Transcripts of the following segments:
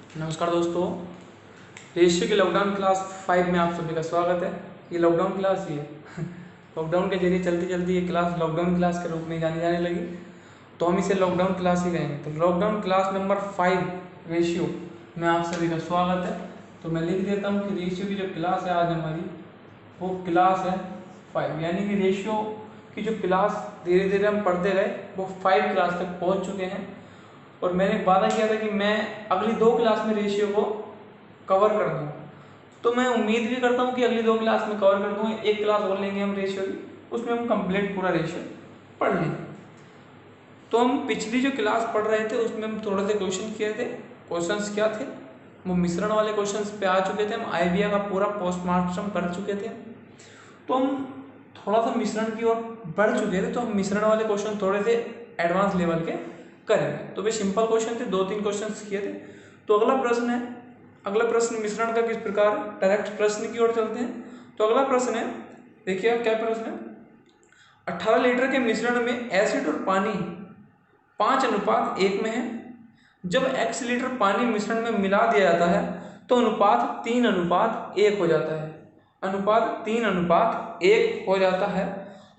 नमस्कार दोस्तों, रेशियो की लॉकडाउन क्लास 5 में आप सभी का स्वागत है। ये लॉकडाउन क्लास ही है। लॉकडाउन के जरिए चलती चलती ये क्लास लॉकडाउन क्लास के रूप में जानी जाने लगी, तो हम इसे लॉकडाउन क्लास ही कहेंगे। तो लॉकडाउन क्लास नंबर 5 रेशियो में आप सभी का स्वागत है। तो मैं लिख देता हूँ कि रेशियो की जो क्लास है आज हमारी, वो क्लास है 5, यानी कि रेशियो की जो क्लास धीरे धीरे हम पढ़ते गए वो 5 क्लास तक पहुँच चुके हैं। और मैंने वादा किया था कि मैं अगली 2 क्लास में रेशियो को कवर कर दूँगा, तो मैं उम्मीद भी करता हूँ कि अगली 2 क्लास में कवर कर दूँगा। एक क्लास और लेंगे हम रेशियो की, उसमें हम कंप्लीट पूरा रेशियो पढ़ लेंगे। तो हम पिछली जो क्लास पढ़ रहे थे उसमें हम थोड़े से क्वेश्चन किए थे। क्वेश्चंस क्या थे? वो मिश्रण वाले क्वेश्चंस पे आ चुके थे। हम आईबीए का पूरा पोस्टमार्टम कर चुके थे, तो हम थोड़ा सा मिश्रण की ओर बढ़ चुके थे। तो हम मिश्रण वाले क्वेश्चन थोड़े से एडवांस लेवल के करेंगे। तो वे सिंपल क्वेश्चन थे, 2-3 क्वेश्चन किए थे। तो अगला प्रश्न मिश्रण का किस प्रकार? डायरेक्ट प्रश्न की ओर चलते हैं। तो अगला प्रश्न है, देखिए क्या प्रश्न है। 18 लीटर के मिश्रण में एसिड और पानी 5:1 में है। जब x लीटर पानी मिश्रण में मिला दिया जाता है तो अनुपात 3:1 हो जाता है। अनुपात 3:1 हो जाता है।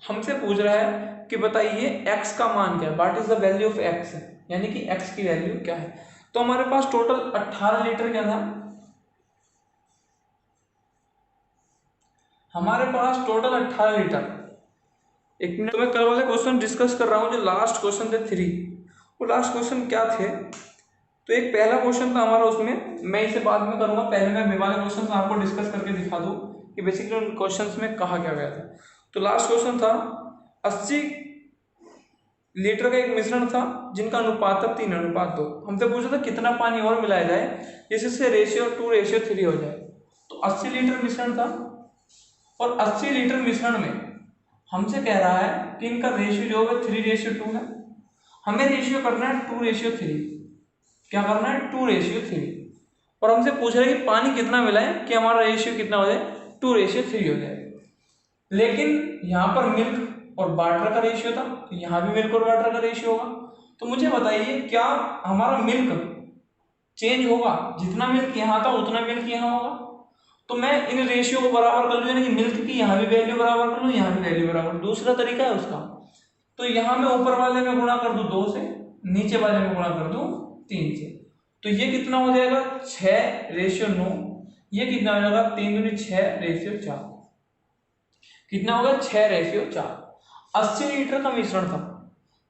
हमसे पूछ रहा है कि बताइए x का मान क्या है, what is the value of x, यानी कि x की वैल्यू क्या है। तो हमारे पास टोटल 18 लीटर क्या था, हमारे पास टोटल 18 लीटर। एक मिनट, तो मैं कल वाले क्वेश्चन डिस्कस कर रहा हूँ, जो लास्ट क्वेश्चन थे 3, वो लास्ट क्वेश्चन क्या थे। तो एक पहला क्वेश्चन था हमारा, उसमें मैं इसे बाद में करूंगा, पहले मैं वाले क्वेश्चन आपको डिस्कस करके दिखा दूं कि बेसिकली उन क्वेश्चंस में कहा क्या गया था। तो लास्ट क्वेश्चन था 80 लीटर का एक मिश्रण था जिनका अनुपात था 3:2। हमसे पूछा था कितना पानी और मिलाया जाए जिससे रेशियो 2:3 हो जाए। तो 80 लीटर मिश्रण था, और 80 लीटर मिश्रण में हमसे कह रहा है कि इनका रेशियो जो है 3:2 है। हमें रेशियो करना है 2:3। क्या करना है? 2:3। और हमसे पूछ रहा है कि पानी कितना मिलाएं कि हमारा रेशियो कितना हो जाए, 2:3 हो जाए। लेकिन यहाँ पर मिल्क और वाटर का रेशियो था, तो यहाँ भी मिल्क और वाटर का रेशियो होगा। तो मुझे बताइए, क्या हमारा मिल्क चेंज होगा? जितना मिल्क यहाँ था उतना मिल्क यहाँ होगा। तो मैं इन रेशियो को बराबर कर लूँ, यानी कि मिल्क की यहाँ भी वैल्यू बराबर कर लूँ, यहाँ भी वैल्यू बराबर। दूसरा तरीका है उसका, तो यहाँ मैं ऊपर वाले में गुणा कर दूँ 2 से, नीचे वाले में गुणा कर दूँ 3 से। तो ये कितना हो जाएगा? 6:9। ये कितना हो जाएगा? 3×6:4। कितना होगा? 6:4। 80 लीटर का मिश्रण था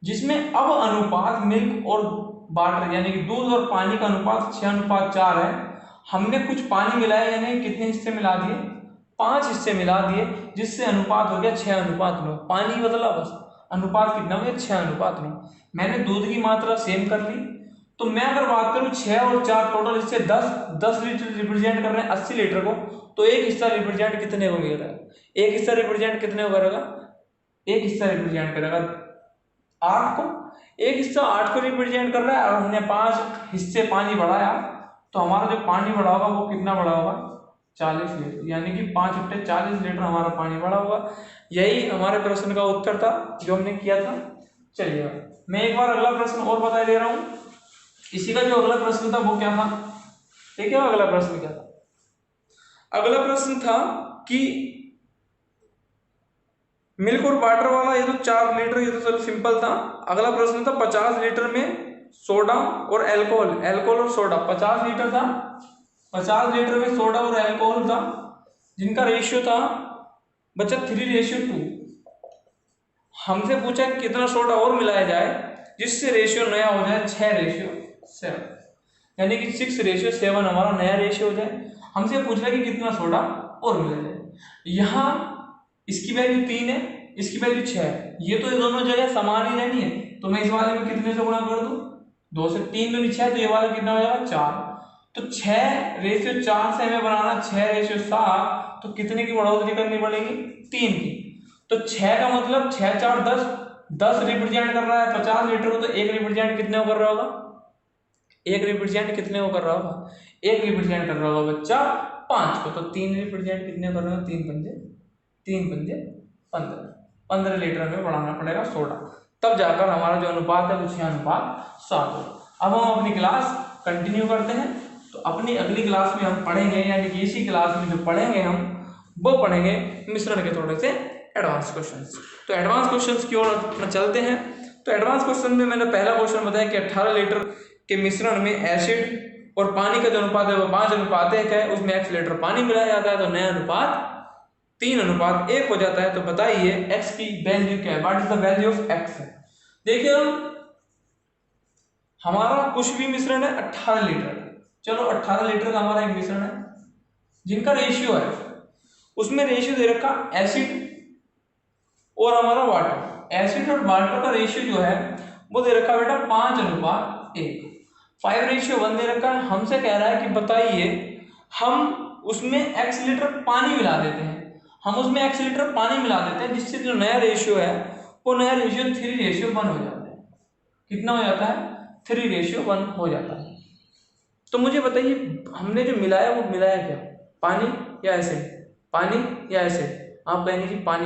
जिसमें अब अनुपात मिल्क और वाटर यानी कि दूध और पानी का अनुपात 6:4 है। हमने कुछ पानी मिलाया, यानी कितने हिस्से मिला दिए? 5 हिस्से मिला दिए, जिससे अनुपात हो गया 6:9। पानी बदला बस, अनुपात कितना हो गया? 6:9। मैंने दूध की मात्रा सेम कर ली। तो मैं अगर बात करूं 6 और 4 टोटल इससे 10 लीटर रिप्रेजेंट कर रहे हैं 80 लीटर को, तो एक हिस्सा रिप्रेजेंट कितने को मिल रहा है? एक हिस्सा रिप्रेजेंट कितने को करेगा? एक हिस्सा रिप्रेजेंट करेगा 8 को। एक हिस्सा 8 को रिप्रेजेंट कर रहा है, और हमने 5 हिस्से पानी बढ़ाया, तो हमारा जो पानी बढ़ा होगा वो कितना बढ़ा होगा? 40 लीटर, यानी कि 5×40 लीटर हमारा पानी बढ़ा होगा। यही हमारे प्रश्न का उत्तर था जो हमने किया था। चलिए मैं एक बार अगला प्रश्न और बता दे रहा हूं। इसी का जो अगला प्रश्न था वो क्या था, ठीक है? अगला प्रश्न क्या था? अगला प्रश्न था कि मिल्क और वाटर वाला, ये तो 4 लीटर, ये तो चलो सिंपल था। अगला प्रश्न था 50 लीटर में सोडा और अल्कोहल और सोडा 50 लीटर था। 50 लीटर में सोडा और अल्कोहल था, जिनका रेशियो था बच्चा 3:2। हमसे पूछा कितना सोडा और मिलाया जाए जिससे रेशियो नया हो जाए 6:7, यानी कि 6:7 हमारा नया रेशियो हो जाए। हमसे पूछ रहा है कि कितना सोडा और मिलाया जाए। यहाँ इसकी वैल्यू 3 है, इसकी वैल्यू 6 है। ये तो दोनों जगह समान ही रहनी है, तो मैं इस वाले में कितने से गुणा कर दूं? 2 से। 3 दूनी 6, तो ये वाला कितना हो जाएगा? 4। तो 6:4 से हमें बनाना 6:7, तो कितने की बढ़ोतरी करनी पड़ेगी? 3 की। तो 6 का मतलब 6×4 10 रिप्रेजेंट कर रहा है 50 लीटर को, तो एक रिप्रेजेंट कितने को कर रहा होगा? एक रिप्रेजेंट कितने को कर रहा होगा? एक रिप्रेजेंट कर रहा होगा बच्चा 5 को। तो 3 रिप्रेजेंट कितने कर रहे हो? 3×5 15। 15 लीटर में बढ़ाना पड़ेगा सोडा, तब जाकर हमारा जो अनुपात है वो 6:7 होगा। अब हम अपनी क्लास कंटिन्यू करते हैं। तो अपनी अगली क्लास में हम पढ़ेंगे, यानी कि इसी क्लास में जो पढ़ेंगे हम वो पढ़ेंगे मिश्रण के थोड़े से एडवांस क्वेश्चंस। तो एडवांस क्वेश्चंस की ओर अपना चलते हैं। तो एडवांस क्वेश्चन में मैंने पहला क्वेश्चन बताया कि 18 लीटर के मिश्रण में एसिड और पानी का जो अनुपात है वो 5:1 है, उसमें x लीटर पानी मिलाया जाता है तो नया अनुपात 3:1 हो जाता है। तो बताइए x की वैल्यू क्या है, what is the value of x। देखिए हमारा कुछ भी मिश्रण है 18 लीटर, चलो 18 लीटर का हमारा एक मिश्रण है जिनका रेशियो है, उसमें रेशियो दे रखा एसिड और हमारा वाटर। एसिड और वाटर का रेशियो जो है वो दे रखा बेटा 5:1, 5:1 दे रखा है। हमसे कह रहा है कि बताइए हम उसमें x लीटर पानी मिला देते हैं, हम उसमें x लीटर पानी मिला देते हैं जिससे जो नया रेशियो है वो नया रेशियो 3:1 हो जाता है। कितना हो जाता है? 3:1 हो जाता है। तो मुझे बताइए हमने जो मिलाया वो मिलाया क्या, पानी या एसिड? पानी या एसिड? आप कहेंगे कि पानी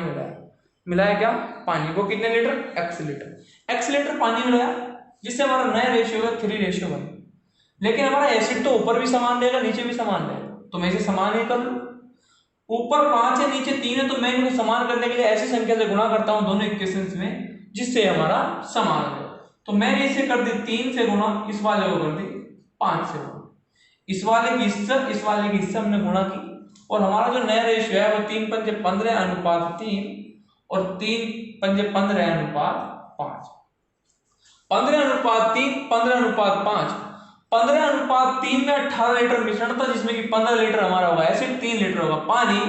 मिलाया क्या? पानी। वो कितने लीटर? x लीटर पानी मिलाया जिससे हमारा नया रेशियो होगा 3:1। लेकिन हमारा एसिड तो ऊपर भी समान रहेगा नीचे भी समान रहेगा, तो मैं इसे समान ही कर लूं। ऊपर 5 है नीचे 3 है, तो मैं इनको समान करने के लिए ऐसी संख्या से गुणा करता हूं दोनों इक्वेशंस में जिससे हमारा समान हो। तो मैंने इसे कर दी 3 से गुणा, इस वाले को कर दी 5 से गुणा, इस वाले की इससे हमने गुणा की और हमारा जो नया रेशियो है वो 3×5=15 और 3×15=5। 15:3 15:5, 15:3 में 18 लीटर मिश्रण था जिसमें कि 15 लीटर हमारा होगा एसिड, 3 लीटर होगा पानी।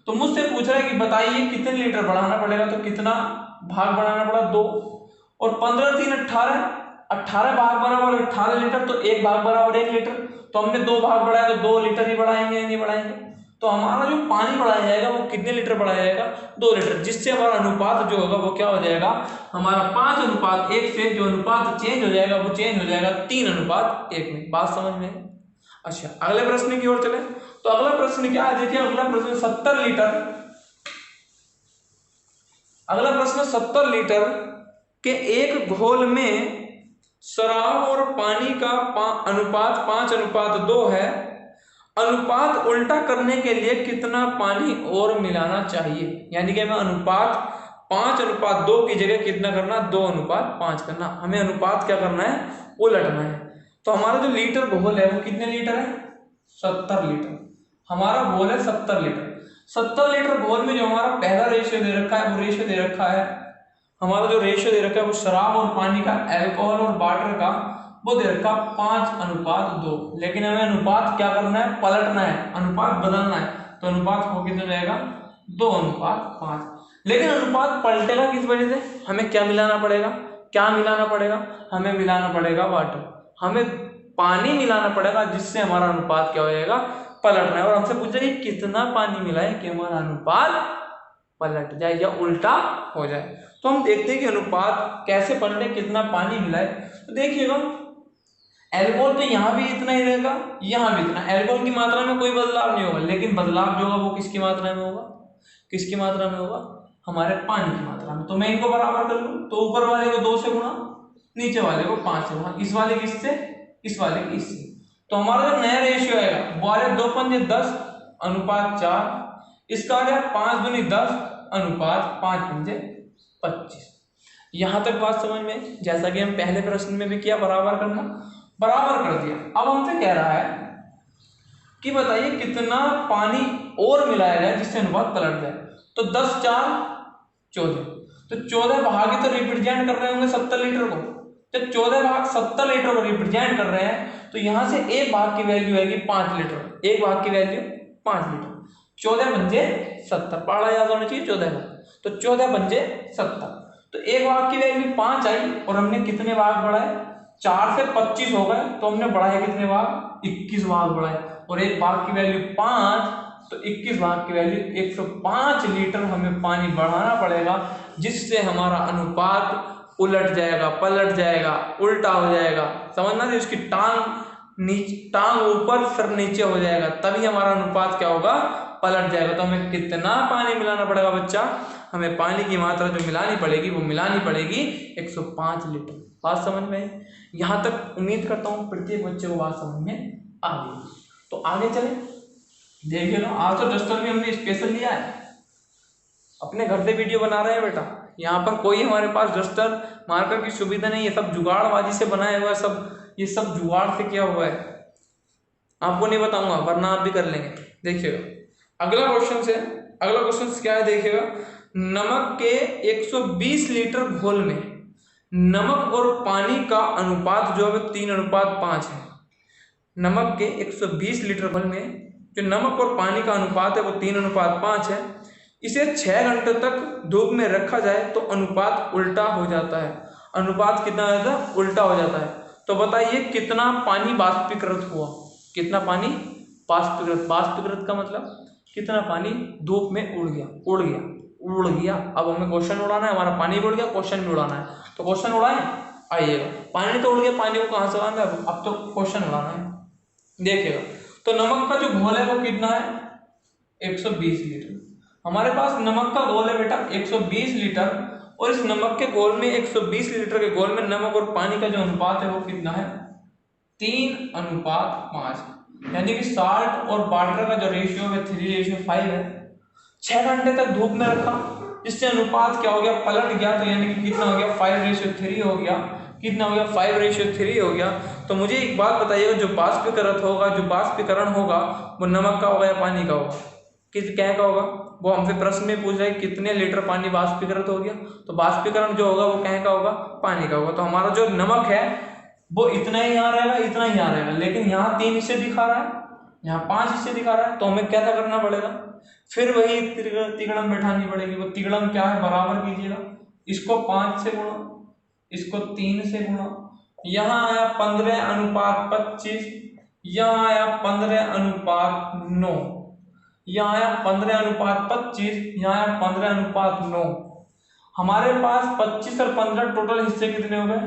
तो मुझसे पूछ रहा है कि बताइए कितने लीटर बढ़ाना पड़ेगा, तो कितना भाग बढ़ाना पड़ा? 2। और 15×3 18, 18 भाग बराबर 18 लीटर, तो 1 भाग बराबर 1 लीटर। तो हमने 2 भाग बढ़ाया तो 2 लीटर ही बढ़ाएंगे या नहीं बढ़ाएंगे? तो हमारा जो पानी बढ़ाया जाएगा वो कितने लीटर बढ़ाया जाएगा? 2 लीटर, जिससे हमारा अनुपात जो होगा वो क्या हो जाएगा? हमारा 5:1 से जो अनुपात चेंज हो जाएगा वो चेंज हो जाएगा 3:1 में। बात समझ में? अच्छा, अगले प्रश्न की ओर चले। तो अगला प्रश्न क्या है? देखिए अगला प्रश्न 70 लीटर, अगला प्रश्न 70 लीटर के एक घोल में शराब और पानी का अनुपात 5:2 है। अनुपात उल्टा करने के लिए कितना पानी और मिलाना चाहिए? यानी कि हमें अनुपात 5:2 की जगह कितना करना? 2:5 करना। हमें अनुपात क्या करना है? उलटना है। तो हमारा जो लीटर घोल है वो कितने लीटर है? 70 लीटर। हमारा घोल है 70 लीटर। 70 लीटर घोल में जो हमारा पहला रेशियो दे रखा है वो रेशियो दे रखा है, हमारा जो रेशियो दे रखा है वो शराब और पानी का, अल्कोहल और वाटर का, वो दे रखा 5:2। लेकिन हमें अनुपात क्या करना है? पलटना है, अनुपात बदलना है। तो अनुपात हो कितना जाएगा? 2:5। लेकिन अनुपात पलटेगा किस वजह से? हमें क्या मिलाना पड़ेगा? क्या मिलाना पड़ेगा? हमें मिलाना पड़ेगा वाटर, हमें पानी मिलाना पड़ेगा जिससे हमारा अनुपात क्या हो जाएगा? पलटना है। और हमसे पूछा कि कितना पानी मिलाए कि हमारा अनुपात पलट जाए या उल्टा हो जाए। तो हम देखते हैं कि अनुपात कैसे पलटे, कितना पानी मिलाए। तो देखिएगा एल्कोहल तो यहाँ भी इतना ही रहेगा, यहाँ भी इतना। एल्कोहल की मात्रा में कोई बदलाव नहीं होगा, लेकिन बदलाव जो होगा वो किसकी मात्रा में होगा? किसकी मात्रा में होगा? हमारे पानी की मात्रा में। तो मैं इनको बराबर कर लूँ, तो ऊपर वाले को 2 से गुणा, नीचे वाले को 5 से गुणा, इस वाले की इससे, इस वाले की इससे। तो हमारा जो नया रेशियो आएगा वो आ रहा है 2×10:4, इसका आ रहा है 5:10:5×5=25। यहां तक बात समझ में? जैसा कि हम पहले प्रश्न में भी किया, बराबर करना, बराबर कर दिया। अब हमसे कह रहा है कि बताइए कितना पानी और मिलाया जाए जिससे अनुपात पलट जाए। तो 10×4 14, तो 14 भाग ही तो रिप्रेजेंट कर रहे होंगे 70 लीटर को। जब 14 भाग 70 लीटर को रिप्रेजेंट कर रहे हैं तो यहां से एक भाग की वैल्यू आएगी 5 लीटर, एक भाग की वैल्यू 5 लीटर। 14×5=70, पढ़ा याद होना चाहिए 14 भाग, तो 14×5=70। तो एक भाग की वैल्यू 5 आई और हमने कितने भाग बढ़ाए? 4 से 25 हो गए, तो हमने बढ़ाए कितने भाग? 21 भाग बढ़ाए। और एक भाग की वैल्यू 5, तो 21 भाग की वैल्यू 105 लीटर हमें पानी बढ़ाना पड़ेगा जिससे हमारा अनुपात उलट जाएगा, पलट जाएगा, उल्टा हो जाएगा। समझना कि उसकी टांग ऊपर सर नीचे हो जाएगा, तभी हमारा अनुपात क्या होगा? पलट जाएगा। तो हमें कितना पानी मिलाना पड़ेगा बच्चा? हमें पानी की मात्रा जो मिलानी पड़ेगी वो मिलानी पड़ेगी 105 लीटर। बात समझ में? यहाँ तक उम्मीद करता हूँ प्रत्येक बच्चे को बात समझ में आगे। तो आगे चले, देखिए लो, आज तो डस्टर भी हमने स्पेशल लिया है, अपने घर से वीडियो बना रहे हैं बेटा। यहाँ पर कोई हमारे पास डस्टर मार्कर की सुविधा नहीं है, सब जुगाड़बाजी से बनाया हुआ है, सब ये सब जुगाड़ से किया हुआ है। आपको नहीं बताऊंगा वरना आप भी कर लेंगे। देखिएगा अगला क्वेश्चन क्या है, देखिएगा नमक के 120 लीटर घोल में नमक और पानी का अनुपात जो है 3:5 है। नमक के 120 लीटर घोल में जो नमक और पानी का अनुपात है वो 3:5 है। इसे 6 घंटे तक धूप में रखा जाए तो अनुपात उल्टा हो जाता है। अनुपात कितना हो जाता है? उल्टा हो जाता है। तो बताइए कितना पानी वाष्पीकृत हुआ, कितना पानी वाष्पीकृत का मतलब कितना पानी धूप में उड़ गया। अब हमें क्वेश्चन उड़ाना है, हमारा पानी भी उड़ गया, क्वेश्चन भी उड़ाना है। तो क्वेश्चन उड़ाएं, आइएगा। पानी तो उड़ गया, पानी को कहाँ से लाना है, अब तो क्वेश्चन उड़ाना है। देखिएगा तो नमक का जो घोल है वो कितना है? 120 लीटर। हमारे पास नमक का घोल है बेटा 120 लीटर, और इस नमक के घोल में 120 लीटर के घोल में नमक और पानी का जो अनुपात है वो कितना है? 3:5, यानी कि साल्ट और वाटर का जो रेशियो है 3:5 है। 6 घंटे तक धूप में रखा, इससे अनुपात क्या हो गया? पलट गया। तो यानी कि कितना हो गया? 5:3 हो गया। कितना हो गया? 5:3 हो गया। तो मुझे एक बात बताइएगा, जो वाष्पीकरण होगा वो नमक का होगा या पानी का होगा? क्या का होगा? वो हमसे प्रश्न में पूछ रहा है कितने लीटर पानी वाष्पीकृत हो गया, तो वाष्पीकरण जो होगा वो क्या का होगा? पानी का होगा। तो हमारा जो नमक है वो इतना ही यहाँ रहेगा, इतना ही यहाँ रहेगा, लेकिन यहाँ 3 हिस्से दिखा रहा है, यहाँ 5 हिस्से दिखा रहा है। तो हमें क्या करना पड़ेगा? फिर वही तिगड़म बैठानी पड़ेगी। वो तिगड़म क्या है? बराबर कीजिएगा, इसको 5 से गुणा, इसको 3 से गुणा। यहाँ आया 15:25, यहाँ आया 15:9, यहाँ आया 15:25, यहाँ आया 15:9। हमारे पास 25 और 15 टोटल हिस्से कितने हो गए?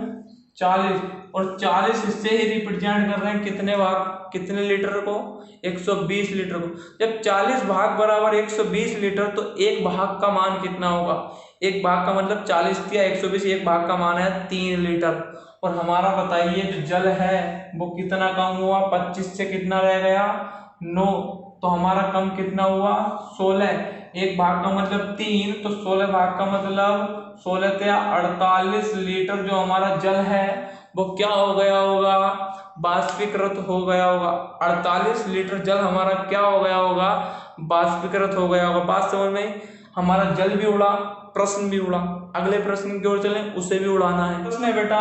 40, और 40 हिस्से ही रिप्रेजेंट कर रहे हैं कितने भाग, कितने लीटर को? 120 लीटर को। जब 40 भाग बराबर 120 लीटर, तो एक भाग का मान कितना होगा? एक भाग का मतलब 40 या 120, एक भाग का मान है 3 लीटर। और हमारा बताइए जो जल है वो कितना कम हुआ? 25 से कितना रह गया? 9। तो हमारा कम कितना हुआ? 16। एक भाग का मतलब 3, तो 16 भाग का मतलब 16 या 48 लीटर जो हमारा जल है वो क्या हो गया होगा? वाष्पीकृत हो गया होगा। 48 लीटर जल हमारा क्या हो गया होगा? वाष्पीकृत हो गया होगा। बात समझ में? हमारा जल भी उड़ा, प्रश्न भी उड़ा। अगले प्रश्न की ओर चलें, उसे भी उड़ाना है। प्रश्न है बेटा,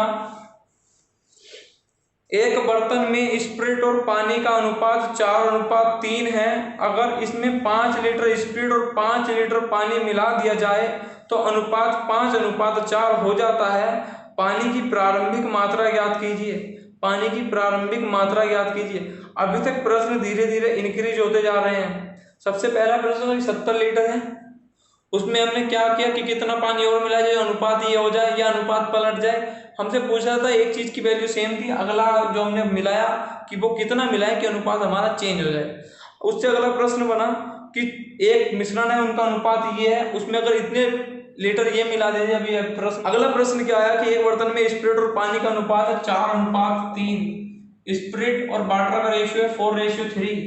एक बर्तन में स्प्रिट और पानी का अनुपात 4:3 है। अगर इसमें 5 लीटर स्प्रिट और 5 लीटर पानी मिला दिया जाए तो अनुपात 5:4 हो जाता है। पानी की प्रारंभिक मात्रा ज्ञात कीजिए। पानी की प्रारंभिक मात्रा ज्ञात कीजिए। अभी तक प्रश्न धीरे धीरे इंक्रीज होते जा रहे हैं। सबसे पहला प्रश्न 70 लीटर है, उसमें हमने क्या किया कि कितना पानी और मिला जाए, अनुपात ये हो जाए या अनुपात पलट जाए। हमसे पूछा था एक चीज की वैल्यू सेम थी, अगला जो हमने मिलाया कि वो कितना मिलाए कि अनुपात हमारा चेंज हो जाए। उससे अगला प्रश्न बना कि एक मिश्रण है, उनका अनुपात ये है, उसमें अगर इतने लीटर ये मिला दे। अभी प्रश्न अगला प्रश्न क्या आया कि एक बर्तन में स्प्रिट और पानी का अनुपात है 4:3, स्प्रिट और वाटर का रेशियो है 4:3,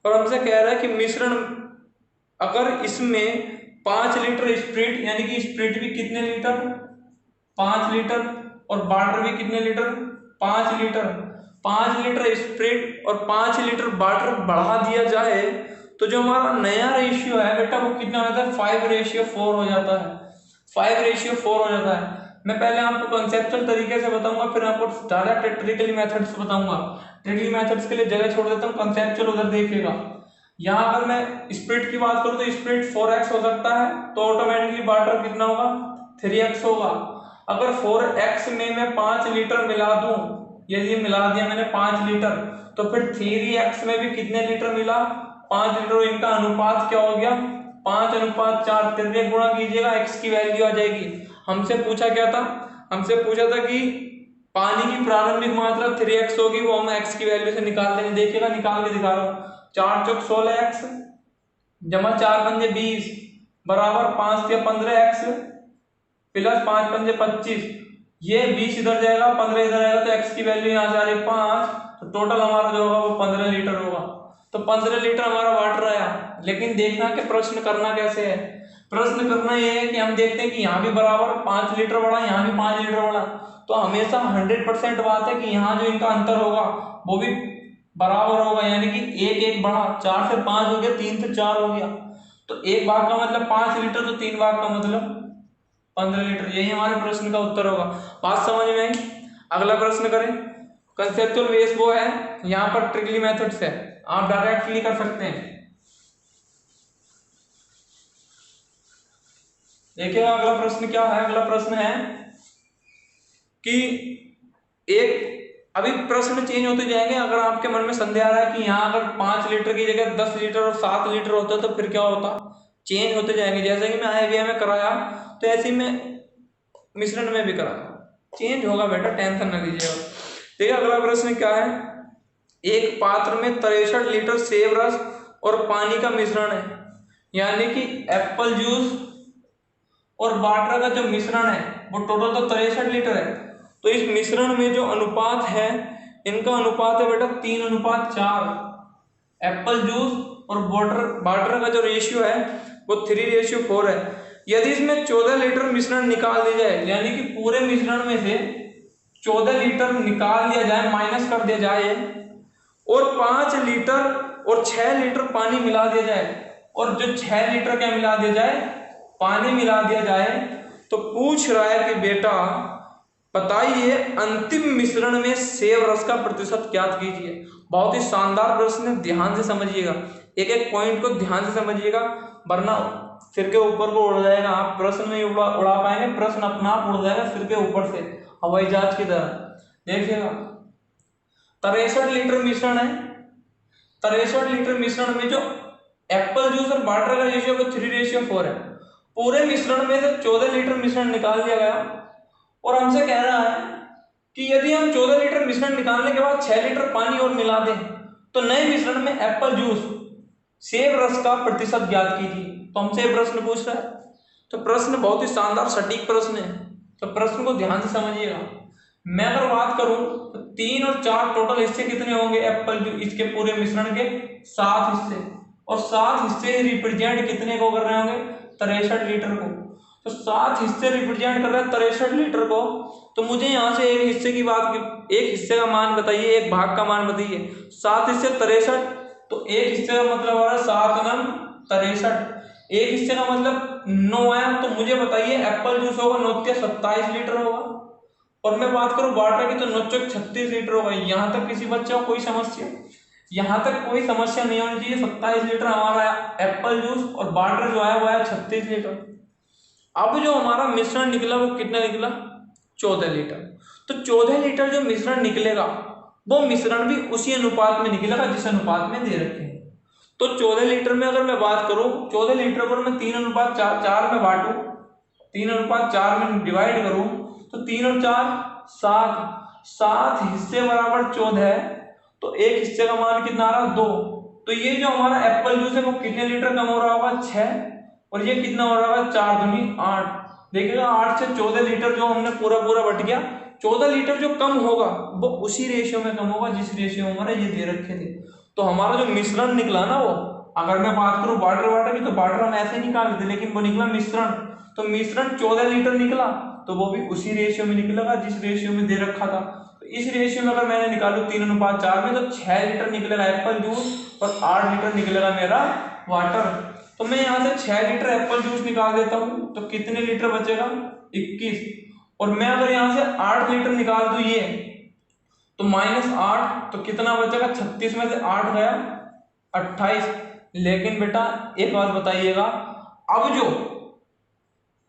और हमसे कह रहा है कि मिश्रण अगर इसमें 5 लीटर स्प्रिट, यानी कि स्प्रिट भी कितने लीटर? 5 लीटर, और वाटर भी कितने लीटर? 5 लीटर। 5 लीटर स्प्रिट और 5 लीटर वाटर बढ़ा दिया जाए तो जो हमारा नया रेशियो है बेटा वो कितना हो जाता है? 5:4 हो जाता है। 5:4 हो जाता है। मैं पहले आपको कंसेप्चुअल तरीके से बताऊंगा, फिर आपको डायरेक्ट ट्रिकली मेथड्स बताऊंगा। ट्रिकली मेथड्स के लिए जगह छोड़ देता हूँ, कंसेप्चुअल उधर देखिएगा। यहाँ अगर मैं स्प्रिट की बात करूँ तो स्प्रिट 4x हो सकता है, तो ऑटोमेटिकली वाटर कितना होगा? 3x होगा। अगर 4x में मैं 5 लीटर मिला दूं, यदि मिला दिया मैंने 5 लीटर, तो फिर 3x में भी कितने लीटर मिला? 5 लीटर। इनका अनुपात क्या हो गया? 5:4। 3 गुणा कीजिएगा, x की वैल्यू आ जाएगी। हमसे पूछा क्या था? हमसे पूछा था कि पानी की प्रारंभिक मात्रा 3x होगी, वो हम x की वैल्यू से निकाल लेंगे। देखिएगा निकाल के दिखा रहा हूँ। 4 चौक 16x जमा 4 पंजे 20 बराबर 5 या 15x प्लस 5 पंजे 25 ये 20 इधर जाएगा, 15 इधर आएगा, तो x की वैल्यू यहाँ से आ रही है 5, तो टोटल हमारा जो होगा वो 15 लीटर होगा। तो 15 लीटर हमारा वाटर आया। लेकिन देखना कि प्रश्न करना कैसे है। प्रश्न करना ये है कि हम देखते हैं कि यहाँ भी बराबर 5 लीटर बढ़ा, यहाँ भी 5 लीटर बढ़ा, तो हमेशा 100% बात है कि यहाँ जो इनका अंतर होगा वो भी बराबर होगा, यानी कि एक एक बढ़ा, 4 से 5 हो गया, 3 से 4 हो गया, तो एक भाग का मतलब 5 लीटर, तो 3 भाग का मतलब 15 लीटर। यही हमारे प्रश्न का उत्तर होगा। बात समझ में आई? अगला प्रश्न करें। कंसेप्चुअल बेस वो है, यहाँ पर ट्रिगली मेथड से आप डायरेक्टली कर सकते हैं। देखिएगा अगला प्रश्न क्या है। अगला प्रश्न है कि एक, अभी प्रश्न चेंज होते जाएंगे। अगर आपके मन में संदेह आ रहा है कि यहाँ अगर 5 लीटर की जगह 10 लीटर और 7 लीटर होता तो फिर क्या होता, चेंज होते जाएंगे। जैसे कि मैं IIM में कराया, तो ऐसे ही मैं मिश्रण में भी कराया, चेंज होगा बेटा, टेंशन न लीजिएगा। देखिए अगला प्रश्न क्या है। एक पात्र में 63 लीटर सेब रस और पानी का मिश्रण है, यानी कि एप्पल जूस और वाटर का जो मिश्रण है वो टोटल तो 63 लीटर है। तो इस मिश्रण में जो अनुपात है, इनका अनुपात है बेटा 3:4। एप्पल जूस और वाटर का जो रेशियो है वो 3:4 है। यदि इसमें 14 लीटर मिश्रण निकाल दिया जाए, यानी कि पूरे मिश्रण में से 14 लीटर निकाल दिया जाए, माइनस कर दिया जाए, और 5 लीटर और 6 लीटर पानी मिला दिया जाए, और जो 6 लीटर क्या मिला दिया जाए, पानी मिला दिया जाए, तो पूछ रहा है कि बेटा बताइए अंतिम मिश्रण में सेब रस का प्रतिशत ज्ञात कीजिए। बहुत ही शानदार प्रश्न है, ध्यान से समझिएगा, एक एक पॉइंट को ध्यान से समझिएगा, वरना सिर के ऊपर को उड़ जाएगा। आप प्रश्न नहीं उड़ा पाएंगे, प्रश्न अपना आप उड़ जाएगा सिर के ऊपर से, हवाई जहाज की तरह। देखिएगा 63 लीटर मिश्रण है। 63 लीटर मिश्रण में जो एप्पल जूस और वाटर का रेशियो वो 3:4 है। पूरे मिश्रण में से 14 लीटर मिश्रण निकाल दिया गया, और हमसे कह रहा है कि यदि हम 14 लीटर मिश्रण निकालने के बाद 6 लीटर पानी और मिला दें, तो नए मिश्रण में एप्पल जूस सेब रस का प्रतिशत ज्ञात कीजिए। तो हमसे प्रश्न पूछ रहा है, तो प्रश्न बहुत ही शानदार सटीक प्रश्न है, तो प्रश्न को ध्यान से समझिएगा। मैं अगर बात करूं तो 3 और 4 टोटल हिस्से कितने होंगे एप्पल जूस, इसके पूरे मिश्रण के 7 हिस्से, और 7 हिस्से रिप्रेजेंट कितने को कर रहे होंगे, 63 लीटर को। तो 7 हिस्से रिप्रेजेंट कर रहे हैं 63 लीटर को, तो मुझे यहाँ से एक हिस्से की बात, एक हिस्से का मान बताइए, एक भाग का मान बताइए। 7 हिस्से 63, तो एक हिस्से का मतलब हो रहा है 7 नंग 63, एक हिस्से का मतलब 9 है। तो मुझे बताइए एप्पल जूस होगा 9 के 27 लीटर होगा, और मैं बात करूं वाटर की तो 9 के 36 लीटर होगा। यहाँ तक किसी बच्चे को कोई समस्या, यहाँ तक कोई समस्या नहीं होनी चाहिए। 27 लीटर हमारा एप्पल जूस, और वाटर जो है वो है 36 लीटर। अब जो हमारा मिश्रण निकला वो कितना निकला, 14 लीटर। तो 14 लीटर जो मिश्रण निकलेगा वो मिश्रण भी उसी अनुपात में निकलेगा जिस अनुपात में दे रखे हैं। तो 14 लीटर में अगर मैं बात करूं, 14 लीटर पर मैं 3:4 में बांटू, 3:4 में डिवाइड करूं, तो 3 और 4 7, 7 हिस्से बराबर 14 है, तो एक हिस्से का मान कितना आ रहा, 2। तो ये जो हमारा एप्पल जूस है वो कितने लीटर कम हो रहा होगा, 6, और ये कितना हो रहा होगा, 4 दूनी 8। देखिएगा 8 से 14 लीटर जो हमने पूरा पूरा बट गया, 14 लीटर जो कम होगा वो उसी रेशियो में कम होगा जिस रेशियो में हमारे ये दे रखे थे। तो हमारा जो मिश्रण निकला ना, वो अगर मैं बात करूं वाटर की, तो वाटर हम ऐसे निकाल देते, लेकिन वो निकला मिश्रण, तो मिश्रण 14 लीटर निकला, तो वो भी उसी रेशियो में निकलेगा जिस रेशियो में दे रखा था। तो इस रेशियो में अगर मैंने निकालू 3:4 में, तो 6 लीटर निकलेगा एप्पल जूस और 8 लीटर निकलेगा मेरा वाटर। तो मैं यहाँ से 6 लीटर एप्पल जूस निकाल देता हूँ, तो कितने लीटर बचेगा, 21। और मैं अगर यहाँ से 8 लीटर निकाल दूं ये, तो -8, तो कितना बचेगा, 36 में से 8 गया 28। लेकिन बेटा एक बात बताइएगा,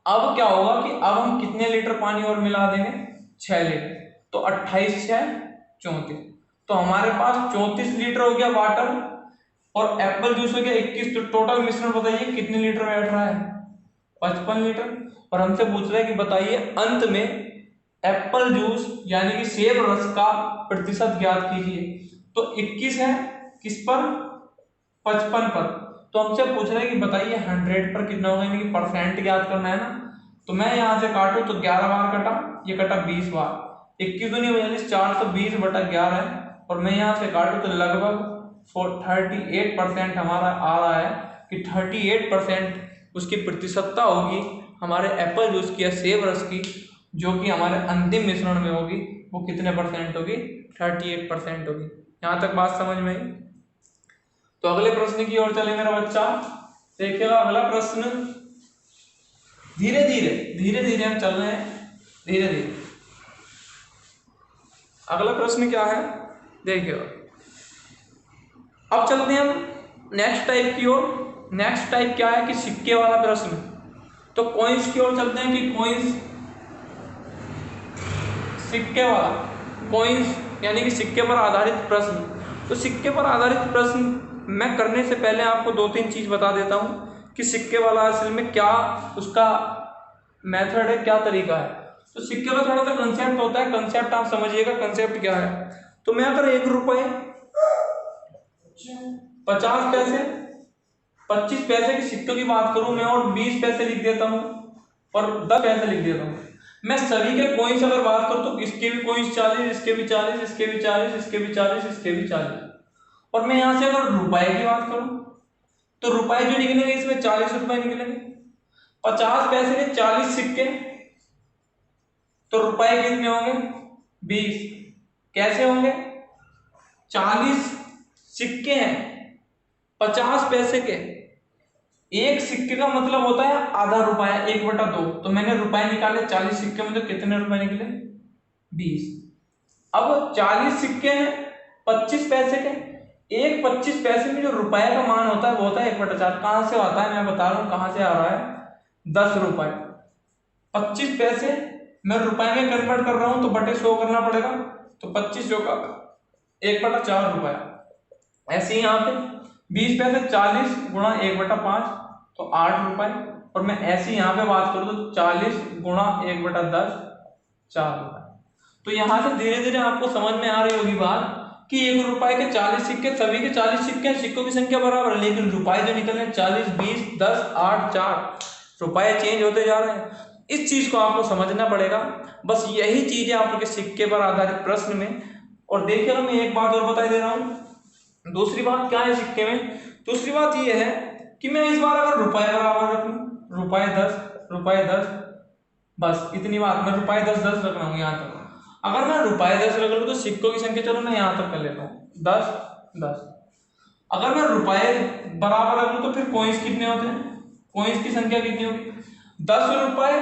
अब क्या होगा कि अब हम कितने लीटर पानी और मिला देंगे, 6 लीटर, तो 28 6 34, तो हमारे पास 34 लीटर हो गया वाटर, और एप्पल जूस हो गया 21। तो टोटल मिश्रण बताइए कितने लीटर बैठ रहा है, 55 लीटर। और हमसे पूछ रहा है कि बताइए अंत में एप्पल जूस यानी कि सेब रस का प्रतिशत ज्ञात कीजिए। तो 21 है किस पर, 55 पर। तो हमसे पूछ रहा है कि बताइए 100 पर कितना होगा, यानी कि परसेंट ज्ञात करना है ना। तो मैं यहाँ से काटूं तो 11 बार कटा, ये कटा 20 बार, 21 दूनी 42, 420/11 है। और मैं यहाँ से काटूं तो लगभग 38% हमारा आ रहा है कि 38% उसकी प्रतिशतता होगी हमारे एप्पल जूस की या सेब रस की, जो कि हमारे अंतिम मिश्रण में होगी, वो कितने परसेंट होगी? 38% होगी। यहाँ तक बात समझ में आई? तो अगले प्रश्न की ओर चले मेरा बच्चा। देखिएगा अगला प्रश्न, धीरे धीरे हम चल रहे हैं, धीरे धीरे। अगला प्रश्न क्या है देखिएगा, अब चलते हैं हम नेक्स्ट टाइप की ओर। नेक्स्ट टाइप क्या है कि सिक्के वाला प्रश्न। तो कॉइंस की ओर चलते हैं कि कॉइंस, सिक्के वाला, कॉइंस यानी कि सिक्के पर आधारित प्रश्न। तो सिक्के पर आधारित प्रश्न मैं करने से पहले आपको 2-3 चीज बता देता हूं कि सिक्के वाला असल में क्या उसका मेथड है, क्या तरीका है। तो सिक्के का थोड़ा सा कंसेप्ट होता है, कंसेप्ट आप समझिएगा कंसेप्ट क्या है। तो मैं अगर 1 रुपए 50 पैसे 25 पैसे के सिक्कों की बात करूं मैं, और 20 पैसे लिख देता हूं और 10 पैसे लिख देता हूं। मैं सभी के कॉइंस अगर बात करूं तो इसके भी कॉइंस 40, इसके भी 40, इसके भी 40, इसके भी 40, इसके भी 40। और मैं यहां से अगर रुपए की बात करूं तो रुपए जो निकलेंगे इसमें 40 रुपए निकलेंगे। 50 पैसे के 40 सिक्के, तो रुपए कितने होंगे? 20। कैसे होंगे? 40 सिक्के हैं 50 पैसे के, एक सिक्के का मतलब होता है आधा रुपया, 1/2। तो मैंने रुपए निकाले 40 सिक्के में, तो कितने रुपए निकले? 20। अब 40 सिक्के हैं 25 पैसे के, एक 25 पैसे में जो रुपए का मान होता है वो होता है 1/4। कहां से आता है मैं बता रहा हूं कहां से आ रहा है, 10 रुपए। 25 पैसे मैं रुपए में कन्वर्ट कर रहा हूं तो बटे 100 करना पड़ेगा, तो 25 का 1/4 रुपया। ऐसे ही यहाँ पे 20 पैसे 40 गुणा 1/5 तो 8 रुपए। और मैं ऐसे यहाँ पे बात करूँ तो 40 गुणा 1/10 4 रुपए। तो यहाँ से धीरे धीरे आपको समझ में आ रही होगी बात कि 1 रुपए के 40 सिक्के, सभी के 40 सिक्के हैं, सिक्कों की संख्या बराबर है, लेकिन रुपए जो निकल रहे हैं 40, 20, 10, 8, 4 रुपए चेंज होते जा रहे हैं। इस चीज को आपको समझना पड़ेगा। बस यही चीज है आपके सिक्के पर आधारित प्रश्न में। और देखिए मैं एक बात और बता दे रहा हूं। दूसरी बात क्या है सिक्के में? दूसरी बात यह है कि मैं इस बार अगर रुपए बराबर रख लूं, रुपए 10, बस इतनी बात, मैं रुपए 10 रख रहा हूं यहां तक। अगर मैं रुपए 10 रख लूं तो सिक्कों की संख्या, चलो मैं यहां तक कर लेता हूं 10। अगर मैं रुपए बराबर रख लूं तो फिर कॉइंस कितने होते हैं? कॉइंस की संख्या कितनी होगी? 10 रुपए,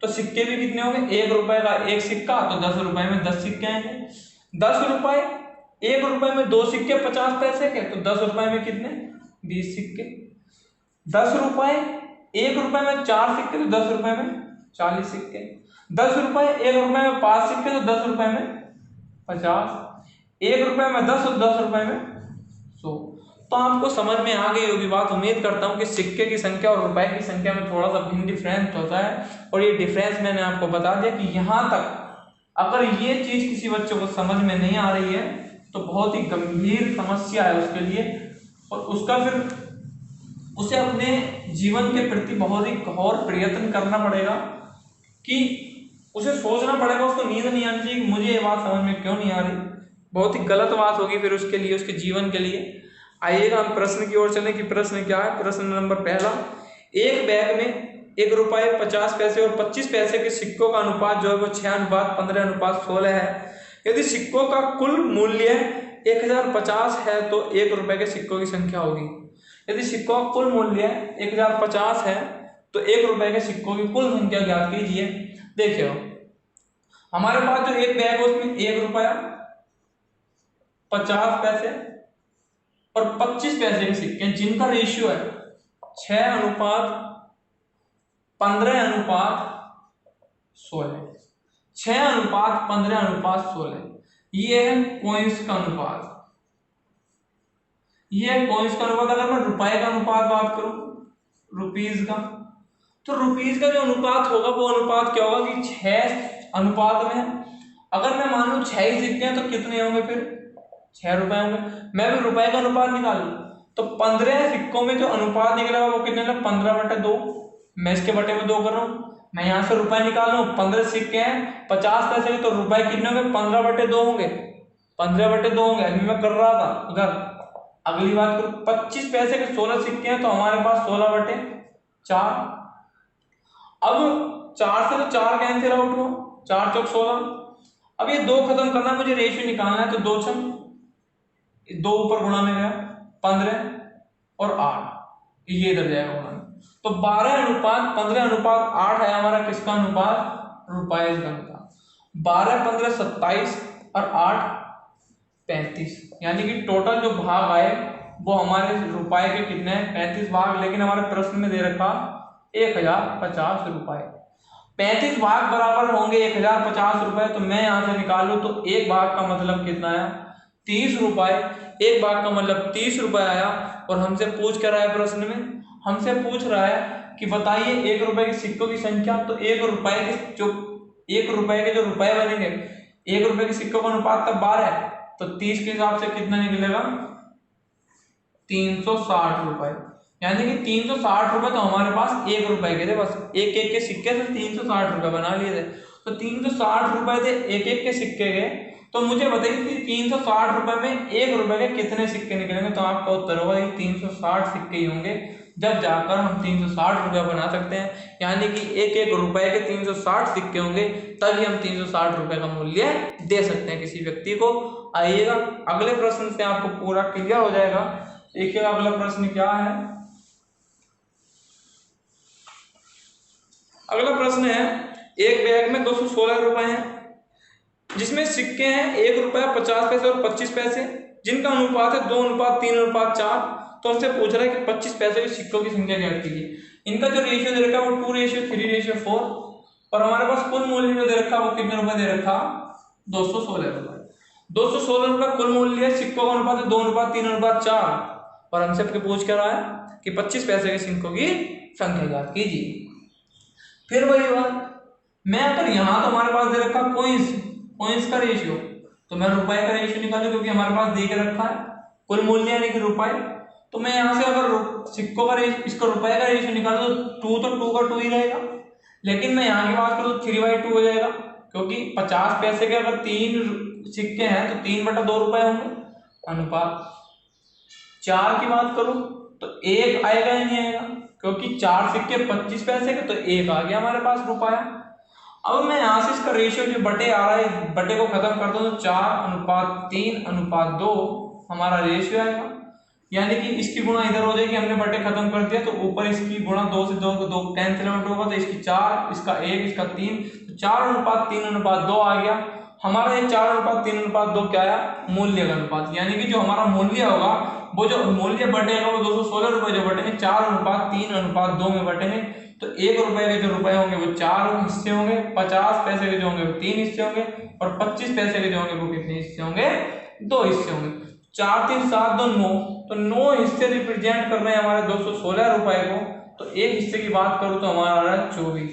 तो सिक्के भी कितने होंगे? 1 रुपए का 1 सिक्का, तो 10 रुपए में 10 सिक्के आएंगे। 10 रुपए, 1 रुपए में 2 सिक्के 50 पैसे के, तो 10 रुपए में कितने? 20 सिक्के। 10 रुपए, 1 रुपए में 4 सिक्के, तो 10 रुपए में 40 सिक्के। 10 रुपए, 1 रुपए में 5 सिक्के, तो 10 रुपए में 50। 1 रुपए में 10 और 10 रुपए में 100। तो आपको समझ में आ गई होगी बात। उम्मीद करता हूं कि सिक्के की संख्या और रुपए की संख्या में थोड़ा सा भिन्न डिफरेंस होता है, और ये डिफरेंस मैंने आपको बता दिया कि यहां तक अगर ये चीज किसी बच्चे को समझ में नहीं आ रही है तो बहुत ही गंभीर समस्या है उसके लिए, और उसका फिर उसे अपने जीवन के प्रति बहुत ही घोर प्रयत्न करना पड़ेगा, कि उसे सोचना पड़ेगा, उसको नींद नहीं आनी चाहिए कि मुझे ये बात समझ में क्यों नहीं आ रही। बहुत ही गलत बात होगी फिर उसके लिए, उसके जीवन के लिए। आइएगा हम प्रश्न की ओर चलें कि प्रश्न क्या है। प्रश्न नंबर पहला, एक बैग में 1 रुपए 50 पैसे और 25 पैसे के सिक्कों का अनुपात जो है वो 6:15:16 है। यदि सिक्कों का कुल मूल्य 1050 है तो 1 रुपए के सिक्कों की संख्या होगी। यदि सिक्कों का कुल मूल्य 1050 है तो 1 रुपए के सिक्कों की कुल संख्या ज्ञात कीजिए। देखिए हमारे पास जो एक बैग है उसमें 1 रुपया 50 पैसे और 25 पैसे के सिक्के जिनका रेशियो है 6:15:16, 6:15:16। ये है कॉइंस का अनुपात, ये है कॉइंस का अनुपात। अगर मैं रुपए का अनुपात बात करूं, रुपीज का, तो रुपीज का जो अनुपात होगा वो अनुपात क्या होगा कि 6 अनुपात में। अगर मैं मान लू 6 ही सिक्के हैं तो कितने होंगे फिर? 6 रुपए होंगे। मैं भी रुपए का अनुपात निकालू तो 15 सिक्कों में जो अनुपात निकलेगा वो कितने? 15/2। मैं इसके बटे में 2 कर रहा हूं। मैं यहाँ से रुपए निकालूं, 15 सिक्के हैं 50 पैसे के, तो रुपए कितने होंगे? 15/2 होंगे, 15/2 होंगे। अभी मैं कर रहा था उधर। अगली बात करूं, 25 पैसे के 16 सिक्के हैं, तो हमारे पास 16/4। अब 4 से तो 4 कैंसिल आउट हुआ, 4 चौक 16। अब ये 2 खत्म करना है, मुझे रेशियो निकालना है, तो 2 छम 2 ऊपर गुणा में गया 15 और 8, ये इधर जाएगा गुणा में। तो 12:15:8 है हमारा किसका अनुपात? रुपए का अनुपात। 12, 15 27 और 8 35, यानी कि टोटल जो भाग आए वो हमारे रुपए के कितने हैं? 35 भाग। लेकिन हमारे प्रश्न में दे रखा 1050 रुपए। 35 भाग बराबर होंगे 1050 रुपए, तो मैं यहां से निकालू तो एक भाग का मतलब कितना आया? 30 रुपए। एक भाग का मतलब 30 रुपए आया। और हमसे पूछ कर रहा है प्रश्न में, हमसे पूछ रहा है कि बताइए 1 रुपए के सिक्कों की संख्या। तो 1 रुपए के जो रुपए बनेंगे, 1 रुपए के सिक्कों का अनुपात तब 12 है, तो 30 के हिसाब से कितना निकलेगा? 360 रुपए। यानी कि 360 रुपए तो हमारे पास 1 रुपए के थे, बस एक एक के सिक्के से 360 रुपए बना लिए थे। तो 360 रुपए थे एक एक के सिक्के के। तो मुझे बताइए कि 360 रुपए में 1 रुपए के कितने सिक्के निकलेंगे? तो आपका उत्तर होगा 360 सिक्के ही होंगे। जब जाकर हम 360 रुपए बना सकते हैं, यानी कि एक एक रुपए के 360 सिक्के होंगे, तभी हम 360 रुपए का मूल्य दे सकते हैं किसी व्यक्ति को। आइएगा अगले प्रश्न से आपको पूरा क्लियर हो जाएगा। देखिएगा अगला प्रश्न क्या है। अगला प्रश्न है, एक बैग में 216 रुपए हैं, जिसमें सिक्के हैं 1 रुपया 50 पैसे और 25 पैसे, जिनका अनुपात है 2:3:4। तो हमसे पूछ रहा है कि 25 पैसे के सिक्कों की संख्या ज्ञात कीजिए। इनका जो रेशियो दे रखा है वो 2:3:4, और हमारे पास कुल मूल्य जो दे रखा है वो कितने रुपए दे रखा? 216 रुपए। 216 रुपए कुल मूल्य है, सिक्कों का अनुपात है 2:3:4। और हमसे पूछ कर रहा है कि 25 पैसे के सिक्कों की संख्या ज्ञात कीजिए। फिर वही बात, मैं अगर यहाँ तो हमारे पास दे रखा कोइंस का रेशियो, तो मैं रुपए का रेशियो निकालू, क्योंकि हमारे पास दे के रखा है कुल मूल्य यानी कि रुपए। तो मैं यहाँ से अगर सिक्कों का रेशियो, इसका रुपए का रेशियो निकालू तो 2 का 2 ही रहेगा। लेकिन मैं यहाँ की बात करूँ तो 3/2 हो जाएगा, क्योंकि 50 पैसे के अगर 3 सिक्के हैं तो 3/2 रुपए होंगे। अनुपात 4 की बात करूँ तो 1 आएगा या नहीं आएगा, क्योंकि 4 सिक्के 25 पैसे के, तो 1 आ गया हमारे पास रुपया। अब मैं यहाँ से इसका रेशियो जो बटे आ रहा है, बटे को खत्म कर दो तो 4:3:2 हमारा रेशियो आएगा। यानी कि इसकी गुणा इधर हो जाएगी, हमने बटे खत्म कर दिया, तो ऊपर इसकी गुणा 2 से 2 कैंसिल आउट होगा, तो इसकी 4, इसका 1, इसका 3, तो 4:3:2 आ गया हमारा। ये 4:3:2 क्या आया? मूल्य का अनुपात। यानी कि जो हमारा मूल्य होगा, वो जो मूल्य बटेगा वो 216 रुपए जो बटेंगे 4:3:2 में बटेंगे। तो 1 रुपए के जो रुपए होंगे वो 4 हिस्से होंगे, 50 पैसे के जो होंगे वो 3 हिस्से होंगे, और 25 पैसे के जो होंगे वो कितने हिस्से होंगे? 2 हिस्से होंगे। 4 3 7 2 9, तो 9 हिस्से रिप्रेजेंट कर रहे हैं हमारे 216 रुपए को। तो एक हिस्से की बात करूं तो हमारा आ रहा है 24।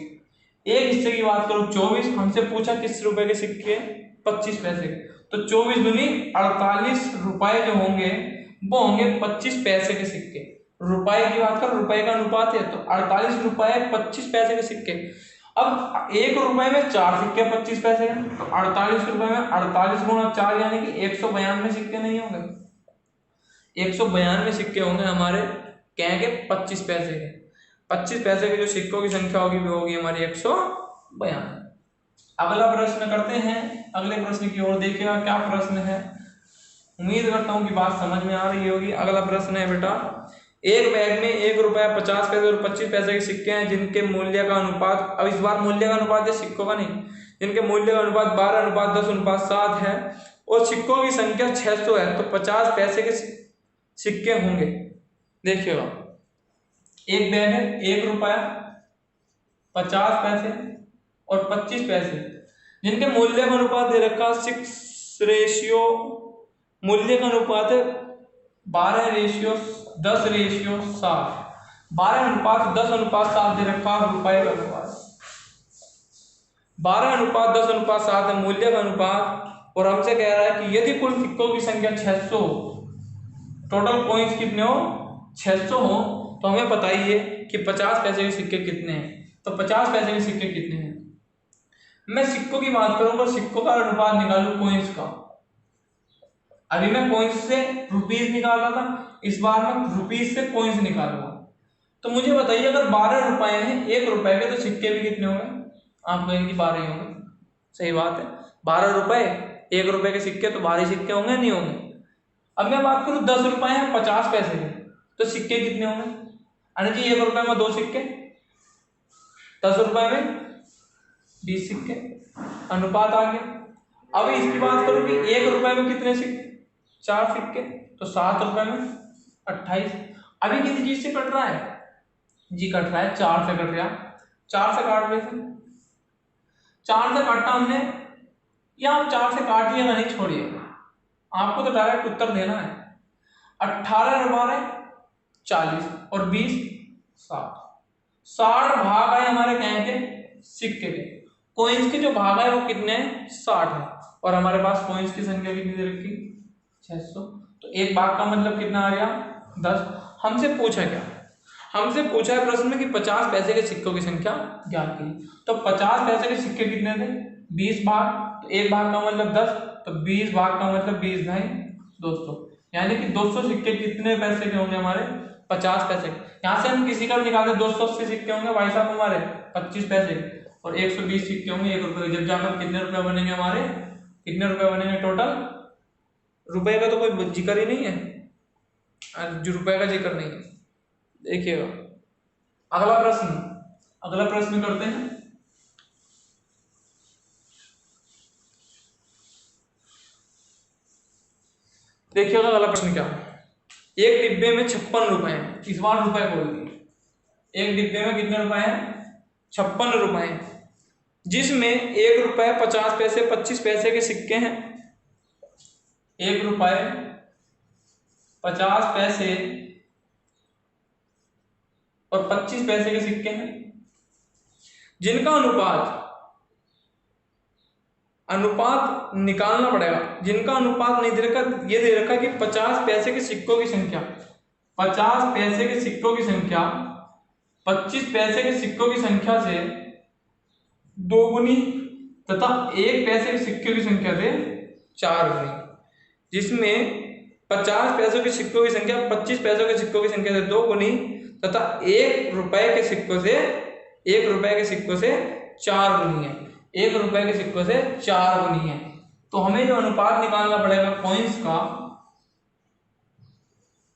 एक हिस्से की बात करूं 24, हमसे पूछा किस रुपए के सिक्के? 25 पैसे के। तो 24 दूनी 48 रुपए जो होंगे वो होंगे 25 पैसे के सिक्के। रुपए की बात कर, रुपए का अनुपात है, तो 48 रुपए 25 पैसे के सिक्के। अब 1 रुपए में 4 सिक्के 25 पैसे के, तो 48 रुपए में 48 गुणा 4 यानी कि 192 सिक्के नहीं होंगे, 192 सिक्के होंगे हमारे क्या के? 25 पैसे के। 25 पैसे के जो सिक्कों की संख्या होगी वो होगी हमारी 192। अगला प्रश्न करते हैं, अगले प्रश्न की ओर देखिएगा क्या प्रश्न है। उम्मीद करता हूं कि बात समझ में आ रही होगी। अगला प्रश्न है बेटा, एक बैग में 1 रुपया 50 पैसे और 25 पैसे के सिक्के हैं, जिनके मूल्य का अनुपात, अब इस बार मूल्य का अनुपात है सिक्कों का नहीं, जिनके मूल्य का अनुपात 12:10:7 है, और सिक्कों की संख्या 600 है, तो 50 पैसे के सिक्के होंगे। देखिएगा एक बैग है, 1 रुपया 50 पैसे और 25 पैसे, जिनके मूल्य का अनुपात दे रखा 6:, मूल्य का अनुपात है 12:10:7, 12:10:7 दे रखा रुपए का अनुपात, 12:10:7 है मूल्य का अनुपात। और हमसे कह रहा है कि यदि कुल सिक्कों की संख्या 600, टोटल कॉइंस कितने हो? 600 हो, तो हमें बताइए कि 50 पैसे के सिक्के कितने हैं। तो 50 पैसे के सिक्के कितने हैं। मैं सिक्कों की बात करूंगा, सिक्कों का अनुपात निकालू कोइंस का। अभी मैं कोइंस से रुपीस निकाल रहा था, इस बार मैं रुपीस से कोइंस निकालूंगा। तो मुझे बताइए अगर 12 रुपए हैं 1 रुपए के, तो सिक्के भी कितने होंगे। आप कहेंगे 12 ही होंगे, सही बात है। 12 रुपए 1 रुपए के सिक्के, तो 12 सिक्के होंगे नहीं होंगे। अब मैं बात करूं 10 रुपए हैं 50 पैसे के, तो सिक्के कितने होंगे। यानी कि 1 रुपए में 2 सिक्के, 10 रुपए में 20 सिक्के, अनुपात आ गया। अब इसकी बात करूं कि 1 रुपए में कितने सिक्के, 4 सिक्के, तो 7 रुपए में 28। अभी किसी चीज से कट रहा है जी, कट रहा है 4 से कट रहा, 4 से काट रहे थे, 4 से काटा हमने, या आप 4 से काटिएगा नहीं, छोड़िए, आपको तो डायरेक्ट उत्तर देना है। 18 रुपए 40 और 20 60, 60 भाग आए हमारे कहें के सिक्के के। कोइंस के जो भाग है वो कितने हैं, 60 है, और हमारे पास कोइंस की संख्या कितनी दे रखी, 600। तो एक भाग का मतलब कितना आ गया, 10। हमसे पूछा क्या, हमसे पूछा है प्रश्न में कि 50 पैसे के सिक्कों की संख्या ज्ञात कीजिए। तो 50 पैसे के सिक्के कितने थे, 20 भाग, तो एक भाग का मतलब 10, तो 20 भाग का मतलब 20 भाई 200, यानी कि 200 सिक्के कितने पैसे के होंगे हमारे, 50 पैसे के। यहाँ से हम किसी का भी निकालते 280 सिक्के होंगे भाई साहब हमारे 25 पैसे के, और 120 सिक्के होंगे 1 रुपए के। जब जाकर कितने रुपए बनेंगे हमारे, कितने रुपए बनेंगे टोटल। रुपए का तो कोई जिक्र ही नहीं है, जो रुपए का जिक्र नहीं है। देखिएगा अगला प्रश्न करते हैं। देखिएगा अगला प्रश्न क्या है। एक डिब्बे में 56 रुपए हैं, इस बार रुपए बोल दिए। एक डिब्बे में कितने रुपए हैं, 56 रुपए हैं, जिसमें 1 रुपए 50 पैसे 25 पैसे के सिक्के हैं। 1 रुपए 50 पैसे और 25 पैसे के सिक्के हैं, जिनका अनुपात निकालना पड़ेगा। जिनका अनुपात नहीं दे रखा, ये दे रखा कि 50 पैसे के सिक्कों की संख्या, 50 पैसे के सिक्कों की संख्या 25 पैसे के सिक्कों की संख्या से 2 गुनी तथा 1 पैसे के सिक्कों की संख्या से 4 गुनी, जिसमें 50 पैसों के सिक्कों की संख्या 25 पैसों के सिक्कों की संख्या से 2 गुनी तथा 1 रुपए के सिक्कों से 4 गुनी है। 1 रुपए के सिक्कों से 4 गुनी है। तो हमें जो अनुपात निकालना पड़ेगा कॉइन्स का,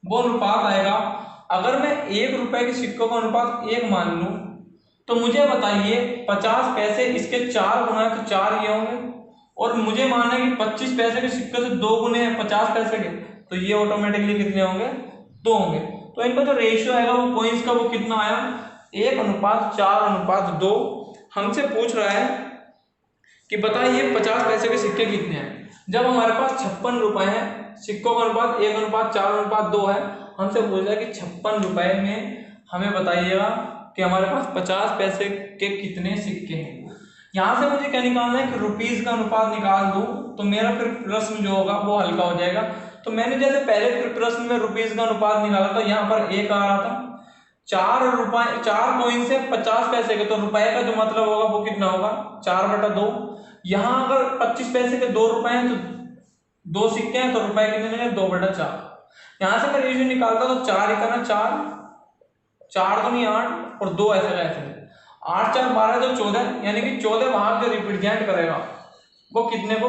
वो अनुपात आएगा, अगर मैं 1 रुपए के सिक्कों का अनुपात 1 मान लूं, तो मुझे बताइए 50 पैसे इसके 4 गुना है, तो 4 ये होंगे, और मुझे मानना है कि 25 पैसे के सिक्के से 2 गुने हैं 50 पैसे के, तो ये ऑटोमेटिकली कितने होंगे, 2 होंगे। तो इनका जो रेशियो आएगा वो कॉइन्स का वो कितना आया, 1:4:2। हमसे पूछ रहा है कि बताइए 50 पैसे के सिक्के कितने हैं। जब हमारे पास 56 रुपए हैं, सिक्कों का अनुपात 1:4:2 है, हमसे पूछ रहा है कि 56 रुपए में हमें बताइएगा कि हमारे पास 50 पैसे के कितने सिक्के हैं। यहाँ से मुझे क्या निकालना है कि रुपीस का अनुपात निकाल दूं, तो मेरा फिर प्रश्न जो होगा वो हल्का हो जाएगा। तो मैंने जैसे पहले प्रश्न में रुपीस का अनुपात निकाला था, यहाँ पर 1 आ रहा था, 4 कॉइन से 50 पैसे के, तो रुपए का जो मतलब होगा वो कितना होगा, 4/2। यहाँ अगर 25 पैसे के 2 रुपए हैं, तो 2 सिक्के हैं, तो रुपए कितने लेंगे, 2/4। यहाँ से मैं रेशियो निकालता तो 4 ही करना, 4 दूनी 8 और 2 ऐसे ऐसे 8 4 12 तो 14, यानी कि 14 भाग जो रिप्रेजेंट करेगा वो कितने को,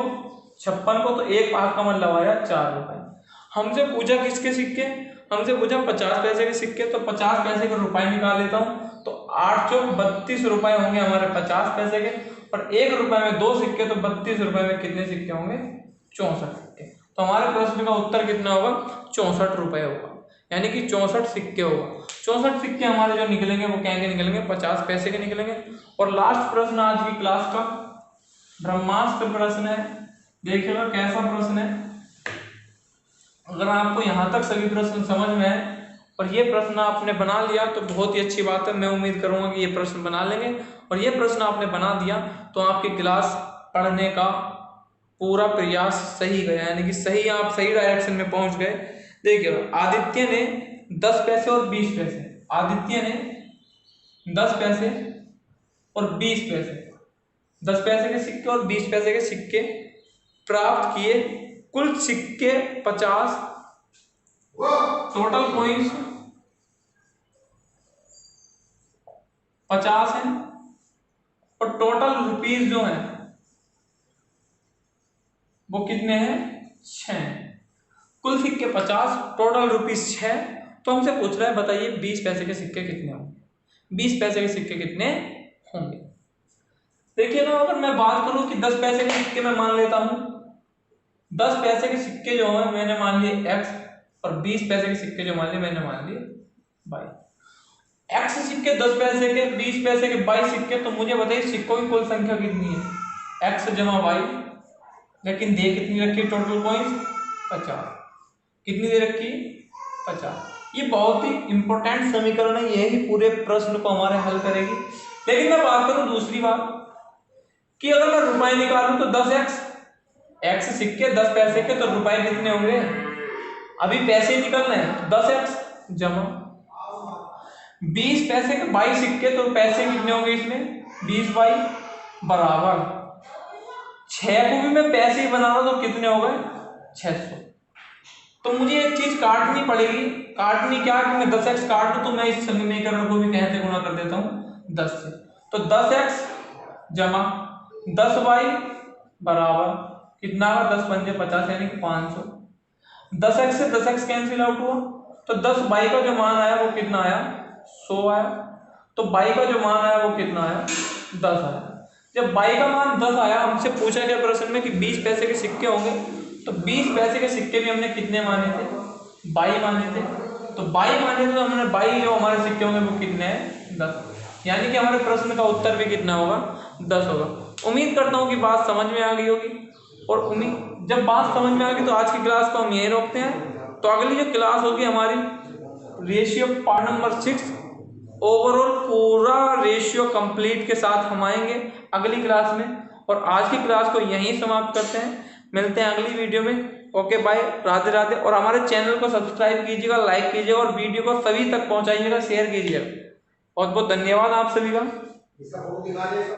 56 को। तो 1 भाग का मतलब आया 4 रुपए। हमसे पूछा किसके सिक्के, हमसे पूछा 50 पैसे के सिक्के, तो 50 पैसे के रुपए निकाल लेता हूँ, तो 8 चौक 32 रुपए होंगे हमारे 50 पैसे के, और 1 रुपए में 2 सिक्के, तो 32 रुपए में कितने सिक्के होंगे, 64 सिक्के। तो हमारे प्रश्न का उत्तर कितना होगा, 64 रुपए होगा, यानी कि 64 सिक्के होगा। 64 सिक्के हमारे जो निकलेंगे वो क्या निकलेंगे, 50 पैसे के निकलेंगे। और लास्ट प्रश्न आज की क्लास का ब्रह्मास्त्र प्रश्न है, देखिएगा कैसा प्रश्न है। अगर आपको यहाँ तक सभी प्रश्न समझ में आए और ये प्रश्न आपने बना लिया तो बहुत ही अच्छी बात है। मैं उम्मीद करूंगा कि ये प्रश्न बना लेंगे, और ये प्रश्न आपने बना दिया तो आपकी क्लास पढ़ने का पूरा प्रयास सही गया, यानी कि सही, आप सही डायरेक्शन में पहुंच गए। देखिए आदित्य ने 10 पैसे और 20 पैसे, आदित्य ने 10 पैसे और 20 पैसे, 10 पैसे के सिक्के और 20 पैसे के सिक्के प्राप्त किए। कुल सिक्के 50, टोटल कॉइन्स 50 हैं और टोटल रुपीस जो हैं वो कितने हैं? 6। कुल सिक्के 50, टोटल रुपीस 6। तो हमसे पूछ रहा है बताइए 20 पैसे के सिक्के कितने होंगे? 20 पैसे के सिक्के कितने होंगे? देखिए ना, अगर मैं बात करूं कि 10 पैसे के सिक्के मैं मान लेता हूं, 10 पैसे के सिक्के जो है मैंने मान लिए x, और 20 पैसे के सिक्के जो मान लिए मैंने मान लिए y। x सिक्के 10 पैसे के, 20 पैसे के y सिक्के, तो मुझे बताइए सिक्कों की कुल संख्या कितनी है? x जमा y। लेकिन दे कितनी रखी टोटल कॉइन्स? 50। कितनी दे रखी? 50। ये बहुत ही इंपॉर्टेंट समीकरण है, यही पूरे प्रश्न को हमारे हल करेगी। लेकिन मैं बात करूं दूसरी बात कि अगर मैं रुपए निकालूं तो 10x, x सिक्के 10 पैसे के, तो रुपए कितने होंगे? अभी पैसे निकलने हैं, 10x जमा 20 पैसे के 22 सिक्के, तो पैसे कितने होंगे इसमें? 20y बराबर 6 को भी मैं पैसे ही बना रहा हूं तो कितने हो गए? 600। तो मुझे एक चीज काटनी पड़ेगी। काटनी क्या कि मैं 10x काट दूं तो मैं इस समीकरण को भी कहते गुणा कर देता हूं 10 से। तो 10x जमा 10y बराबर कितना होगा? 10 पंजे 50 यानी कि 500। 10x से 10x कैंसिल आउट हुआ, तो 10y का जो मान आया वो कितना आया? 100 आया। तो y का जो मान आया वो कितना आया? 10 आया। जब y का मान 10 आया, हमसे पूछा गया प्रश्न में कि 20 पैसे के सिक्के होंगे, तो 20 पैसे के सिक्के भी हमने कितने माने थे? 22 माने थे। तो 22 माने थे, तो हमने 22 जो हमारे सिक्के होंगे वो कितने हैं? 10। यानी कि हमारे प्रश्न का उत्तर भी कितना होगा? 10 होगा। उम्मीद करता हूँ कि बात समझ में आ गई होगी, और उम्मीद जब बात समझ में आ गई तो आज की क्लास को हम यहीं रोकते हैं। तो अगली जो क्लास होगी हमारी रेशियो पार्ट नंबर 6, ओवरऑल पूरा रेशियो कंप्लीट के साथ हम आएंगे अगली क्लास में। और आज की क्लास को यहीं समाप्त करते हैं, मिलते हैं अगली वीडियो में। Okay bye, Radhe Radhe. और हमारे चैनल को सब्सक्राइब कीजिएगा, लाइक कीजिएगा और वीडियो को सभी तक पहुंचाइएगा, शेयर कीजिएगा। बहुत बहुत धन्यवाद आप सभी का।